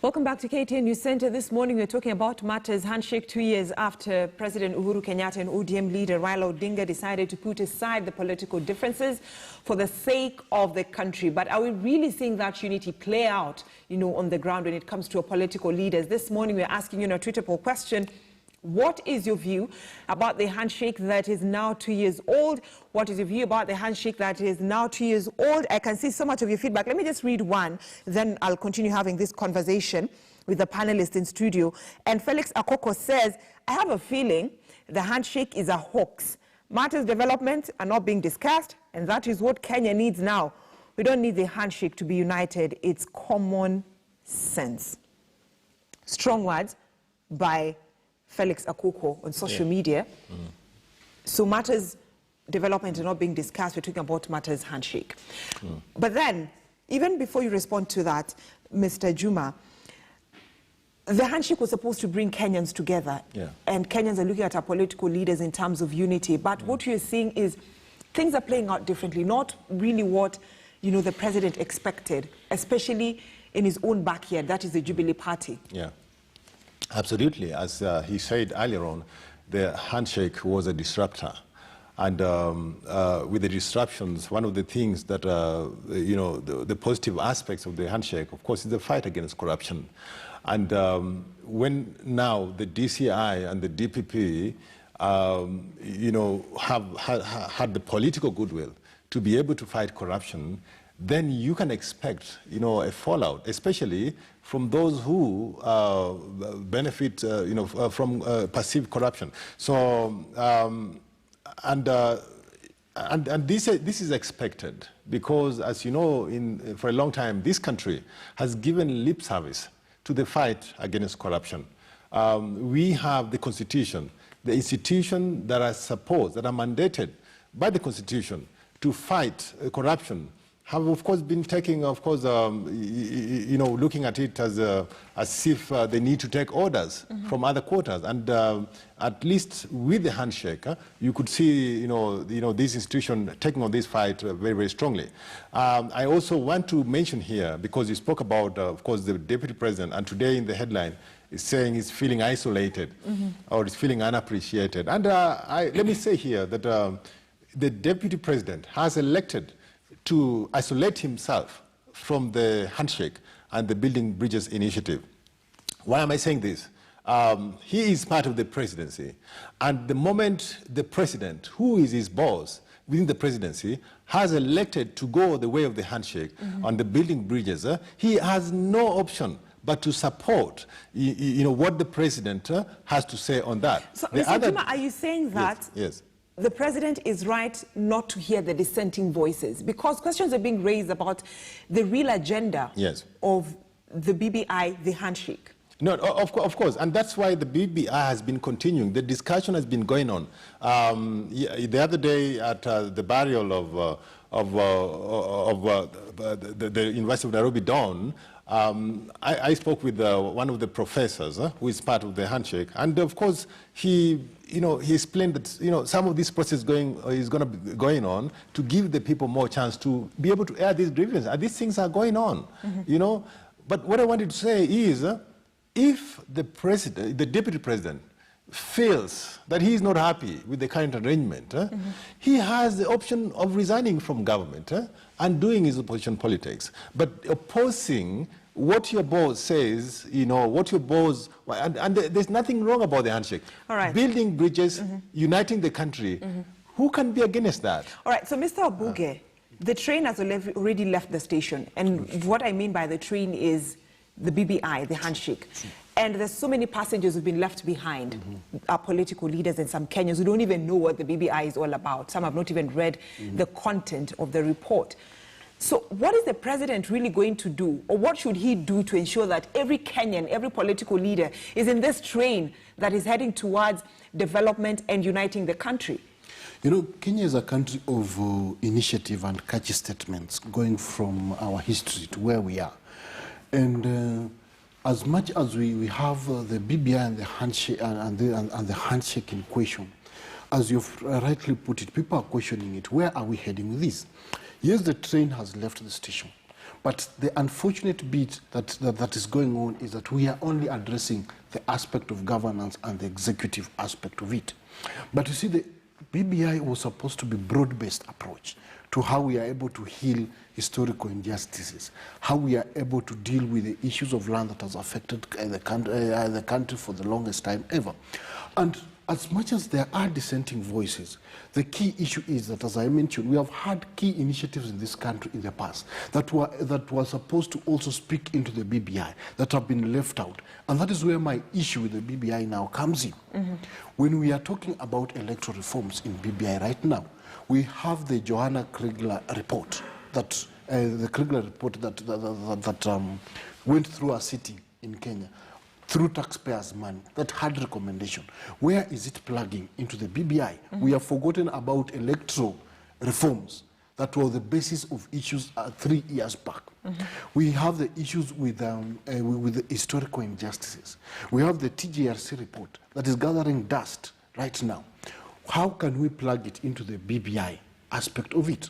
Welcome back to KTN News Center. This morning we're talking about matters handshake 2 years after President Uhuru Kenyatta and ODM leader Raila Odinga decided to put aside the political differences for the sake of the country. But are we really seeing that unity play out, on the ground when it comes to our political leaders? This morning we're asking you in a Twitter poll question: what is your view about the handshake that is now 2 years old? What is your view about the handshake that is now 2 years old? I can see so much of your feedback. Let me just read one, then I'll continue having this conversation with the panelists in studio. And Felix Akoko says, I have a feeling the handshake is a hoax. Matters development are not being discussed, and that is what Kenya needs now. We don't need the handshake to be united. It's common sense. Strong words by Felix Akoko on social media. So matters development are not being discussed. We're talking about matters handshake. But then, even before you respond to that, Mr. Juma, the handshake was supposed to bring Kenyans together. And Kenyans are looking at our political leaders in terms of unity. But what you're seeing is things are playing out differently, not really what the president expected, especially in his own backyard, that is the Jubilee Party. Absolutely. As he said earlier on, the handshake was a disruptor. And with the disruptions, one of the things that, the positive aspects of the handshake, of course, is the fight against corruption. And when now the DCI and the DPP, have had the political goodwill to be able to fight corruption, then you can expect, a fallout, especially from those who benefit, from perceived corruption. So, this is expected because, as you know, for a long time, this country has given lip service to the fight against corruption. We have the Constitution, the institution that are supposed, that are mandated by the Constitution to fight corruption, have of course been taking, looking at it as if they need to take orders from other quarters. And at least with the handshake, you could see, this institution taking on this fight very, very strongly. I also want to mention here, because you spoke about, of course, the deputy president, and today in the headline is saying he's feeling isolated or he's feeling unappreciated. And let me say here that the deputy president has elected to isolate himself from the handshake and the Building Bridges initiative. Why am I saying this? He is part of the presidency, and the moment the president, who is his boss within the presidency, has elected to go the way of the handshake on the Building Bridges, he has no option but to support, what the president has to say on that. So, Mr. Juma, are you saying that Yes. The president is right not to hear the dissenting voices? Because questions are being raised about the real agenda of the BBI, the handshake. No, of course, and that's why the BBI has been continuing. The discussion has been going on. The other day at the burial of the University of Nairobi Dawn, I spoke with one of the professors who is part of the handshake, and of course he explained that some of this process is going to be going on to give the people more chance to be able to air these grievances. And these things are going on, But what I wanted to say is, if the deputy president feels that he is not happy with the current arrangement, he has the option of resigning from government and doing his opposition politics. But opposing what your boss says, what your boss, and there's nothing wrong about the handshake. All right. Building bridges, uniting the country, who can be against that? All right, so Mr. Obuge, the train has already left the station, and what I mean by the train is the BBI, the handshake. And there's so many passengers who've been left behind, our political leaders and some Kenyans who don't even know what the BBI is all about. Some have not even read the content of the report. So what is the president really going to do, or what should he do to ensure that every Kenyan, every political leader is in this train that is heading towards development and uniting the country? Kenya is a country of initiative and catchy statements going from our history to where we are. And as much as we have the BBI and the handshake and the handshake in question, as you've rightly put it, people are questioning it. Where are we heading with this? Yes, the train has left the station, But the unfortunate bit that is going on is that we are only addressing the aspect of governance and the executive aspect of it. But you see, the BBI was supposed to be broad-based approach to how we are able to heal historical injustices, how we are able to deal with the issues of land that has affected the country for the longest time ever. And as much as there are dissenting voices, the key issue is that, as I mentioned, we have had key initiatives in this country in the past that were supposed to also speak into the BBI that have been left out. And that is where my issue with the BBI now comes in. When we are talking about electoral reforms in BBI right now, we have the Joanna Kriegler report that went through a city in Kenya through taxpayers' money that had recommendation. Where is it plugging into the BBI? We have forgotten about electoral reforms that were the basis of issues 3 years back. We have the issues with the historical injustices. We have the TJRC report that is gathering dust right now. How can we plug it into the BBI aspect of it?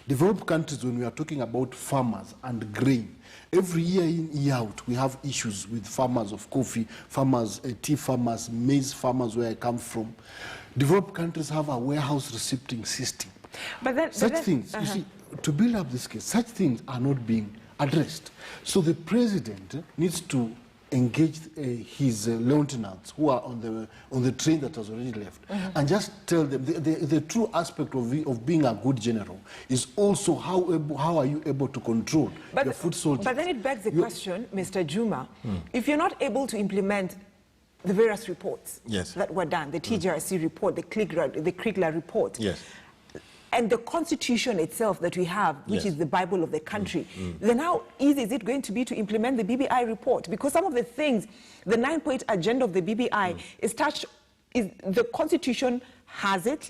Developed countries, when we are talking about farmers and grain, every year in, year out, we have issues with farmers of coffee, farmers, tea farmers, maize farmers, where I come from. Developed countries have a warehouse receipting system. Such things, you see, to build up this case, such things are not being addressed. So the president needs to engage his lieutenants who are on the train that has already left, and just tell them the true aspect of being a good general is also how are you able to control your foot soldiers. But then it begs the question, Mr. Juma, if you're not able to implement the various reports that were done, the TJRC report, the Kriegler report, and the constitution itself that we have, which is the Bible of the country, then how easy is it going to be to implement the BBI report? Because some of the things, the 9-point agenda of the BBI is the constitution has it.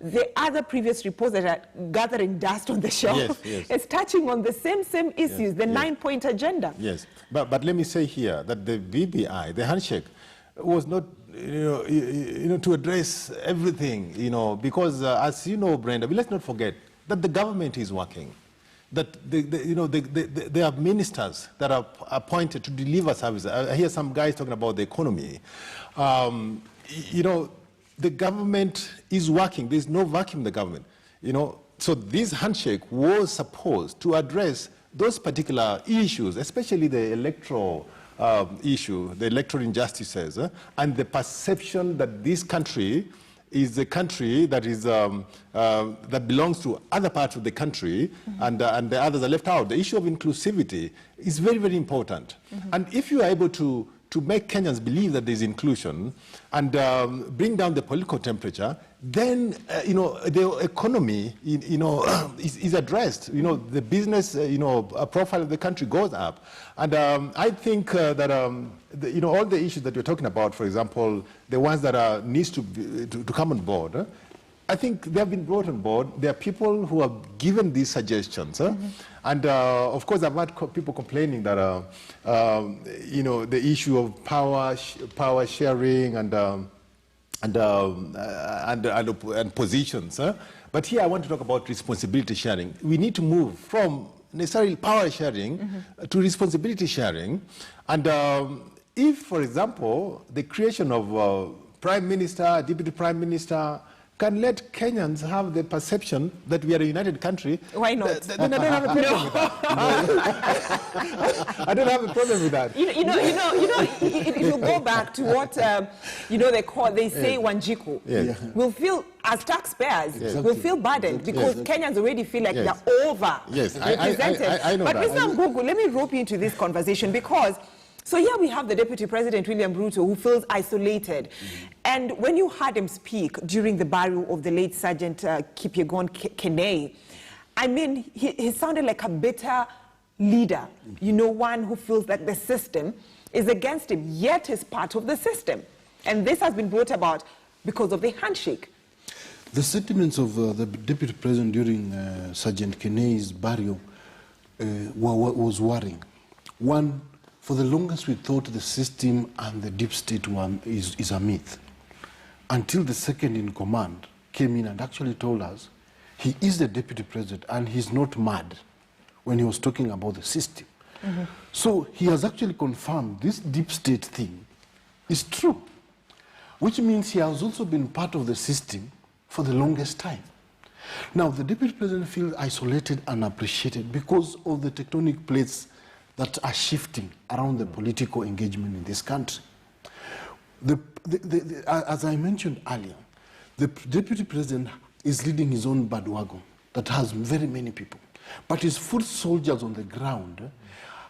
The other previous reports that are gathering dust on the shelf is touching on the same issues, the 9-point agenda. But let me say here that the BBI, the handshake, was not to address everything, because as you know, Brenda, let's not forget that the government is working, that there are ministers that are appointed to deliver services. I hear some guys talking about the economy. The government is working. There's no vacuum in the government. So this handshake was supposed to address those particular issues, especially the electoral issue, the electoral injustices, and the perception that this country is a country that is that belongs to other parts of the country, and the others are left out. The issue of inclusivity is very, very important. And if you are able to make Kenyans believe that there's inclusion and bring down the political temperature, then the economy is addressed. The business profile of the country goes up, and I think that all the issues that you're talking about, for example, the ones that needs to come on board, I think they have been brought on board. There are people who have given these suggestions, and of course I've had people complaining that the issue of power sharing and positions. But here I want to talk about responsibility sharing. We need to move from necessarily power sharing to responsibility sharing. And if, for example, the creation of Prime Minister, Deputy Prime Minister, can let Kenyans have the perception that we are a united country. Why not? Then I don't have a problem with that. I don't have a problem with that. If you go back to what they say Wanjiku, we'll feel as taxpayers, we'll feel burdened because Kenyans already feel like they're over represented. I know but that. Mr. Ngugu, let me rope you into this conversation because. So here we have the Deputy President, William Ruto, who feels isolated. And when you heard him speak during the burial of the late Sergeant Kipyegon Kenei, I mean, he sounded like a bitter leader, one who feels like the system is against him, yet is part of the system. And this has been brought about because of the handshake. The sentiments of the Deputy President during Sergeant Kenei's burial was worrying. One, for the longest we thought the system and the deep state is a myth, until the second in command came in and actually told us he is the Deputy President and he's not mad when he was talking about the system. So he has actually confirmed this deep state thing is true, which means he has also been part of the system for the longest time. Now, the deputy president feels isolated and unappreciated because of the tectonic plates that are shifting around the political engagement in this country. As I mentioned earlier, the deputy president is leading his own bandwagon that has very many people. But his foot soldiers on the ground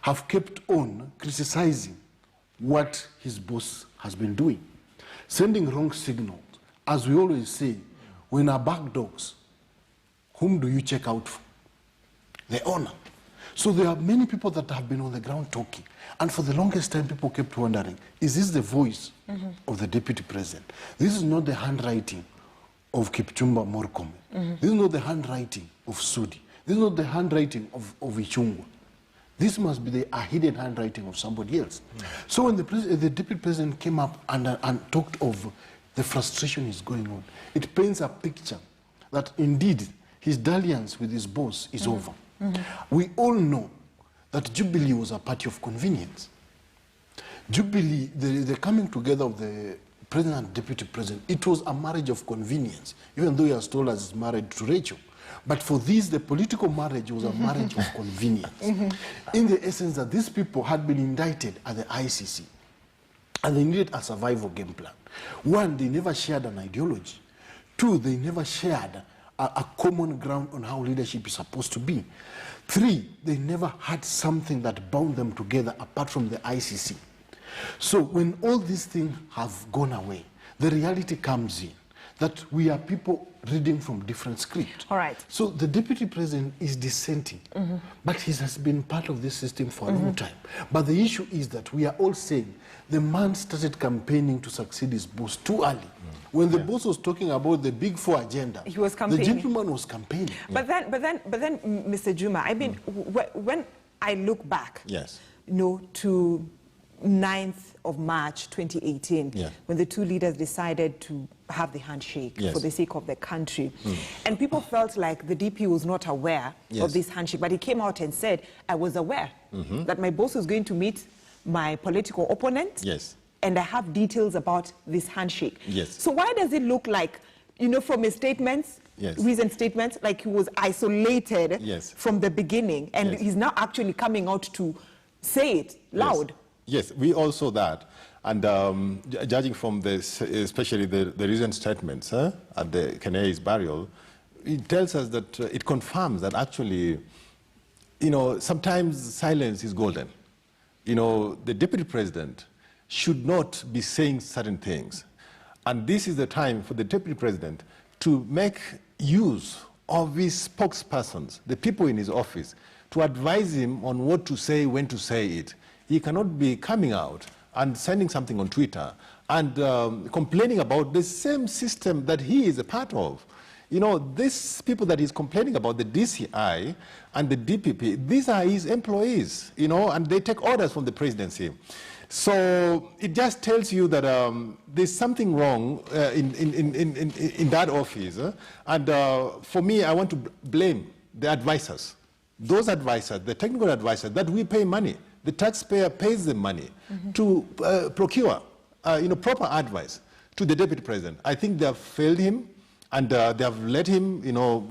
have kept on criticizing what his boss has been doing, sending wrong signals. As we always say, when our back dogs, whom do you check out for? The owner. So there are many people that have been on the ground talking. And for the longest time, people kept wondering, is this the voice of the deputy president? This is not the handwriting of Kipchumba Murkomen. This is not the handwriting of Sudi. This is not the handwriting of Ichungwa. This must be a hidden handwriting of somebody else. So when the deputy president came up and talked of the frustration is going on, it paints a picture that indeed his dalliance with his boss is over. We all know that Jubilee was a party of convenience. Jubilee, the coming together of the president and deputy president, it was a marriage of convenience, even though he has told us he's married to Rachel. But for this, the political marriage was a marriage of convenience. In the essence that these people had been indicted at the ICC, and they needed a survival game plan. One, they never shared an ideology. Two, they never shared a common ground on how leadership is supposed to be. Three, they never had something that bound them together apart from the ICC. So when all these things have gone away, the reality comes in that we are people reading from different scripts. All right. So the deputy president is dissenting, but he has been part of this system for a long time. But the issue is that we are all saying the man started campaigning to succeed his boss too early. When the boss was talking about the Big Four agenda, he was campaigning. The gentleman was campaigning. But then, Mr. Juma, I mean, when I look back, to 9th of March 2018, when the two leaders decided to have the handshake for the sake of the country. And people felt like the DP was not aware of this handshake, but he came out and said, I was aware that my boss was going to meet my political opponent, and I have details about this handshake. So why does it look like, from his statements, recent statements, like he was isolated from the beginning, and he's now actually coming out to say it loud? Yes, we all saw that. And judging from this, especially the recent statements at the Kene's burial, it tells us that it confirms that actually, sometimes silence is golden. The deputy president should not be saying certain things. And this is the time for the deputy president to make use of his spokespersons, the people in his office, to advise him on what to say, when to say it. He cannot be coming out and sending something on Twitter and complaining about the same system that he is a part of. These people that he's complaining about, the DCI and the DPP, these are his employees, and they take orders from the presidency. So it just tells you that there's something wrong in that office. And for me, I want to blame the advisors. Those advisors, the technical advisors, that we pay money. The taxpayer pays them money to procure proper advice to the deputy president. I think they have failed him, and they have let him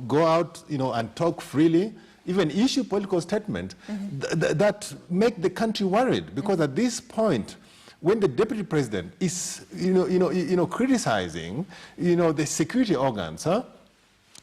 go out and talk freely, even issue political statements that make the country worried. Because at this point, when the deputy president is criticizing the security organs,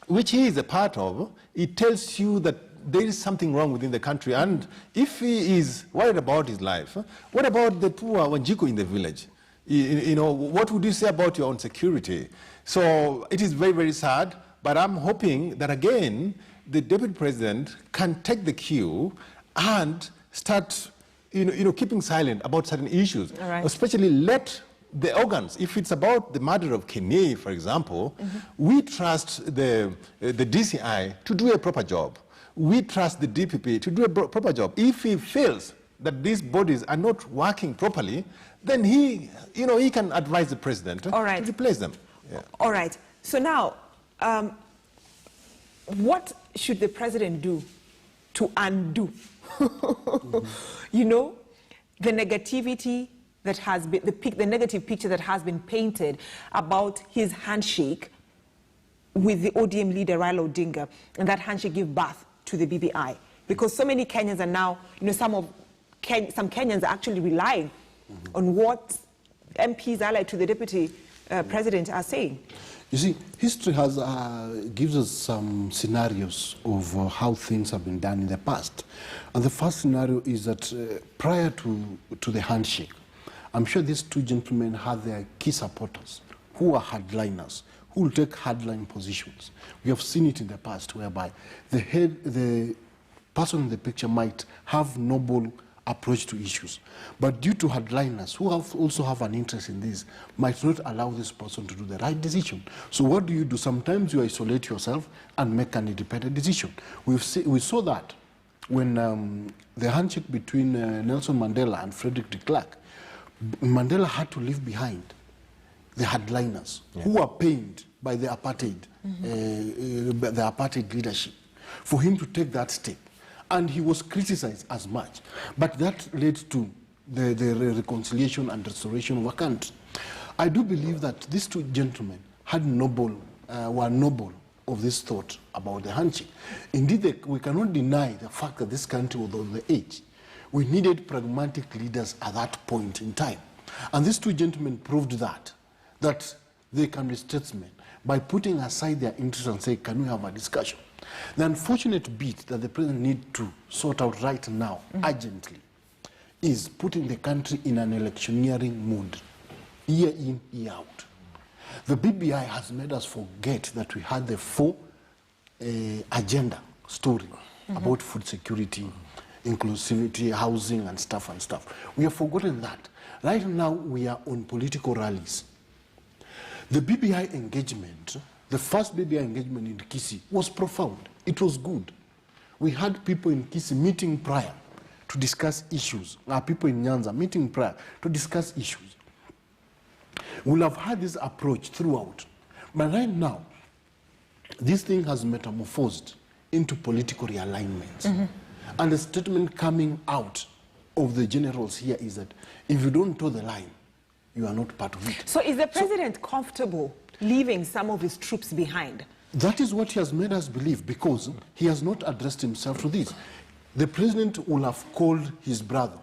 which he is a part of, it tells you that there is something wrong within the country. And if he is worried about his life, what about the poor Wanjiku in the village? What would you say about your own security? So it is very, very sad, but I'm hoping that again, the deputy president can take the cue and start keeping silent about certain issues, especially let the organs, if it's about the murder of Kene, for example, we trust the DCI to do a proper job. We trust the DPP to do a proper job. If he feels that these bodies are not working properly, then he can advise the president to replace them. All right. So now, what should the president do to undo, you know, the negativity that has been, the negative picture that has been painted about his handshake with the ODM leader Raila Odinga, and that handshake gave birth to the BBI? Because so many Kenyans are now, you know, some Kenyans are actually relying on what MPs allied to the deputy president are saying. You see, history has gives us some scenarios of how things have been done in the past. And the first scenario is that prior to the handshake, I'm sure these two gentlemen had their key supporters who are hardliners, who will take hardline positions. We have seen it in the past whereby the person in the picture might have noble approach to issues, but due to hardliners who also have an interest in this, might not allow this person to do the right decision. So what do? Sometimes you isolate yourself and make an independent decision. We saw that when the handshake between Nelson Mandela and Frederick de Klerk, Mandela had to leave behind the hardliners who were pained by the apartheid, the apartheid leadership, for him to take that step. And he was criticized as much. But that led to the reconciliation and restoration of a country. I do believe that these two gentlemen were noble of this thought about the handshake. Indeed, we cannot deny the fact that this country was on the edge. We needed pragmatic leaders at that point in time. And these two gentlemen proved that they can be statesmen by putting aside their interests and say, can we have a discussion? The unfortunate bit that the president needs to sort out right now, urgently, is putting the country in an electioneering mood, year in, year out. The BBI has made us forget that we had the 4 agenda story about food security, inclusivity, housing, and stuff. We have forgotten that. Right now, we are on political rallies. The BBI engagement, the first BBI engagement in Kisii was profound. It was good. We had people in Kisii meeting prior to discuss issues. Our people in Nyanza meeting prior to discuss issues. We'll have had this approach throughout. But right now, this thing has metamorphosed into political realignments. And the statement coming out of the generals here is that if you don't toe the line, you are not part of it. So is the president comfortable leaving some of his troops behind? That is what he has made us believe, because he has not addressed himself to this. The president will have called his brother,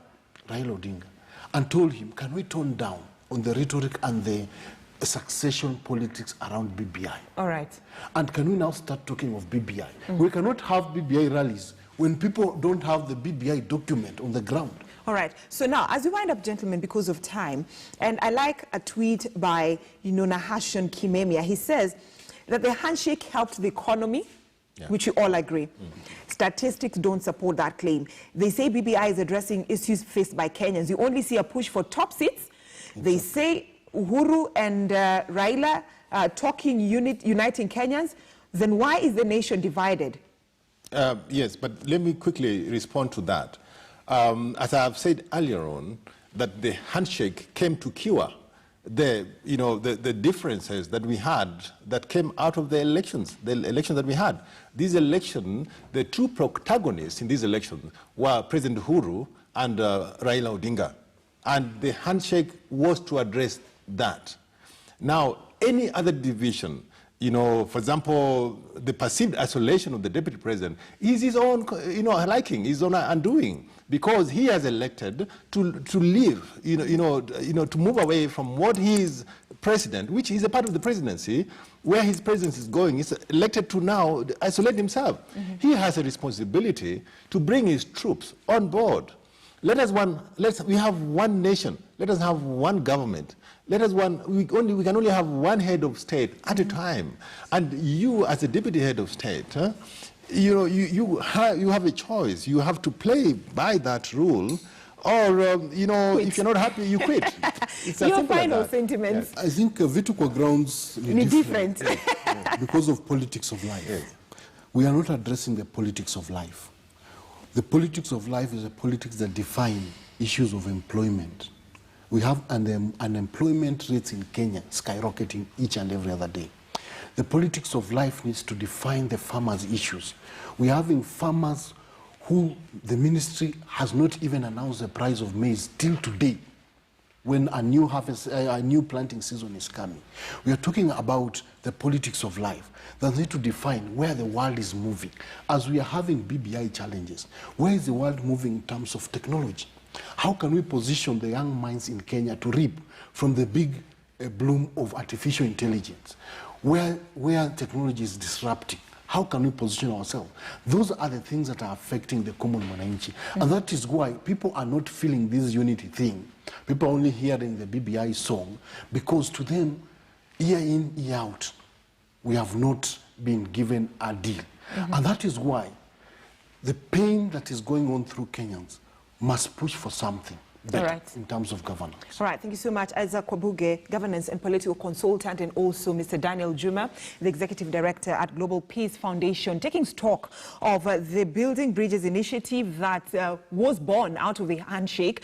Raila Odinga, and told him, can we tone down on the rhetoric and the succession politics around BBI? All right. And can we now start talking of BBI? We cannot have BBI rallies when people don't have the BBI document on the ground. All right. So now, as we wind up, gentlemen, because of time, and I like a tweet by, Nahashon Kimemia. He says that the handshake helped the economy, which we all agree. Statistics don't support that claim. They say BBI is addressing issues faced by Kenyans. You only see a push for top seats. They say Uhuru and Raila talking uniting Kenyans. Then why is the nation divided? Yes, but let me quickly respond to that. As I have said earlier on, that the handshake came to cure the differences that we had that came out of the elections that we had. This election, the two protagonists in this election were President Uhuru and Raila Odinga. And the handshake was to address that. Now, any other division, for example, the perceived isolation of the deputy president is his own, liking, his own undoing, because he has elected to leave, to move away from what he is president, which is a part of the presidency, where his presidency is going. He's elected to now isolate himself. He has a responsibility to bring his troops on board. We have one nation. Let us have one government. We can only have one head of state at a time. And you, as a deputy head of state, you have a choice. You have to play by that rule, or if you're not happy, you quit. It's your final sentiments. Yes. I think Vitukwa grounds different. Because of politics of life. Yes. We are not addressing the politics of life. The politics of life is a politics that define issues of employment. We have unemployment rates in Kenya skyrocketing each and every other day. The politics of life needs to define the farmers' issues. We're having farmers who the ministry has not even announced the price of maize till today, when a new harvest, a new planting season is coming. We are talking about the politics of life that need to define where the world is moving. As we are having BBI challenges, where is the world moving in terms of technology? How can we position the young minds in Kenya to reap from the big bloom of artificial intelligence? Where technology is disrupting, how can we position ourselves? Those are the things that are affecting the common mwananchi. And that is why people are not feeling this unity thing. People are only hearing the BBI song because to them, year in, year out, we have not been given a deal. And that is why the pain that is going on through Kenyans must push for something better in terms of governance. All right, thank you so much, Isaac Kwabuge, governance and political consultant, and also Mr. Daniel Juma, the executive director at Global Peace Foundation, taking stock of the Building Bridges initiative that was born out of the handshake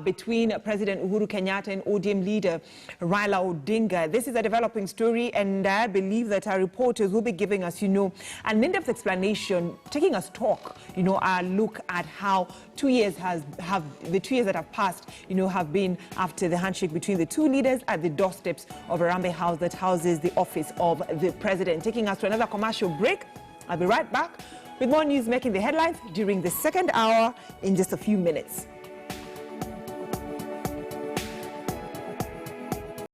between President Uhuru Kenyatta and ODM leader Raila Odinga. This is a developing story, and I believe that our reporters will be giving us, an in-depth explanation, taking us stock, a look at how 2 years the 2 years that have passed, have been after the handshake between the two leaders at the doorsteps of Arambe House that houses the office of the president. Taking us to another commercial break. I'll be right back with more news making the headlines during the second hour in just a few minutes.